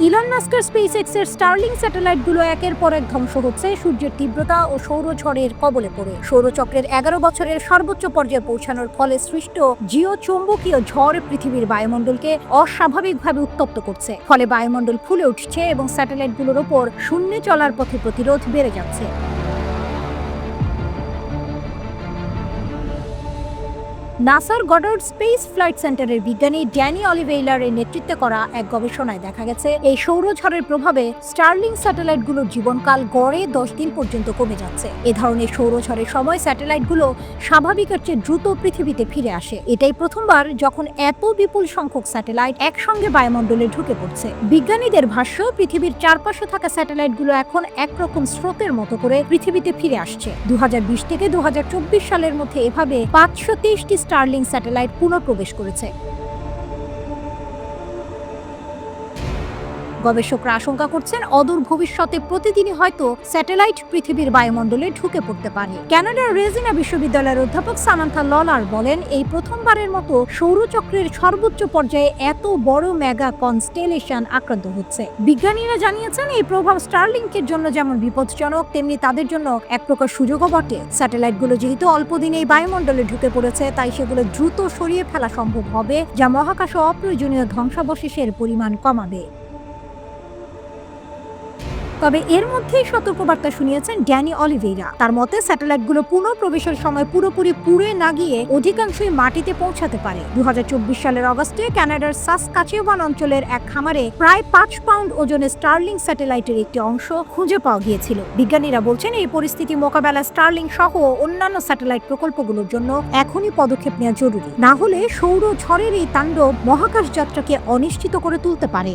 Elon মাস্কের স্পেসএক্সের starling স্যাটেলাইটগুলো একের পর এক ধ্বংস হচ্ছে সূর্যের তীব্রতা ও সৌরঝড়ের কবলে পড়ে। সৌরচক্রের 11 বছরের সর্বোচ্চ পর্যায়ে পৌঁছানোর ফলে সৃষ্ট জিওচুম্বকীয় ঝড় পৃথিবীর বায়ুমণ্ডলকে অস্বাভাবিকভাবে উত্তপ্ত করছে। ফলে বায়ুমণ্ডল ফুলে উঠছে এবং স্যাটেলাইটগুলোর ওপর শূন্যে চলার পথে প্রতিরোধ বেড়ে যাচ্ছে। নাসার গডার্ড স্পেস ফ্লাইট সেন্টারের বিজ্ঞানী ড্যানি অলিভেইলারের নেতৃত্বে করা এক গবেষণায় দেখা গেছে এই সৌরঝড়ের প্রভাবে স্টারলিং স্যাটেলাইটগুলোর জীবনকাল গড়ে 10 দিন পর্যন্ত কমে যাচ্ছে। এ ধরনের সৌরঝড়ের সময় স্যাটেলাইটগুলো স্বাভাবিকের চেয়ে দ্রুত পৃথিবীতে ফিরে আসে। এটাই প্রথমবার যখন এত বিপুল সংখ্যক স্যাটেলাইট একসঙ্গে বায়ুমণ্ডলে ঢুকে পড়ছে। বিজ্ঞানীদের ভাষ্য, পৃথিবীর চারপাশে থাকা স্যাটেলাইটগুলো এখন একরকম স্রোতের মতো করে পৃথিবীতে ফিরে আসছে। 2020 থেকে 2024 সালের মধ্যে এভাবে 523টি স্টারলিং স্যাটেলাইট পুনঃপ্রবেশ করেছে। গবেষকরা আশঙ্কা করছেন অদূর ভবিষ্যতে প্রতিদিনই হয়তো স্যাটেলাইট পৃথিবীর বায়ুমণ্ডলে ঢুকে পড়তে পারে। কানাডার রেজিনা বিশ্ববিদ্যালয়ের অধ্যাপক সামান্থা ললার বলেন, এই প্রথমবারের মতো সৌরচক্রের সর্বোচ্চ পর্যায়ে এত বড় মেগা কনস্টেলেশন আক্রান্ত হচ্ছে। বিজ্ঞানীরা জানিয়েছেন, এই প্রভাব স্টারলিংকের জন্য যেমন বিপজ্জনক, তেমনি তাদের জন্য এক প্রকার সুযোগও বটে। স্যাটেলাইটগুলো যেহেতু অল্প দিনেই বায়ুমণ্ডলে ঢুকে পড়েছে, তাই সেগুলো দ্রুত সরিয়ে ফেলা সম্ভব হবে, যা মহাকাশে অপ্রয়োজনীয় ধ্বংসাবশেষের পরিমাণ কমাবে। তবে এর মধ্যেই সতর্কবার্তা শুনিয়েছেন ড্যানি অলিভেইরা। তার মতে, স্যাটেলাইটগুলো পুনঃপ্রবেশের সময় পুরোপুরি পুড়ে না গিয়ে অধিকাংশই মাটিতে পৌঁছাতে পারে। 2024 সালের অগস্টে কানাডার সাসকাচেওয়ান অঞ্চলের এক খামারে প্রায় 5 পাউন্ড ওজনের স্টারলিং স্যাটেলাইটের একটি অংশ খুঁজে পাওয়া গিয়েছিল। বিজ্ঞানীরা বলছেন, এই পরিস্থিতি মোকাবেলায় স্টারলিং সহ অন্যান্য স্যাটেলাইট প্রকল্পগুলোর জন্য এখনই পদক্ষেপ নেওয়া জরুরি। না হলে সৌরঝড়ের এই তাণ্ডব মহাকাশ যাত্রাকে অনিশ্চিত করে তুলতে পারে।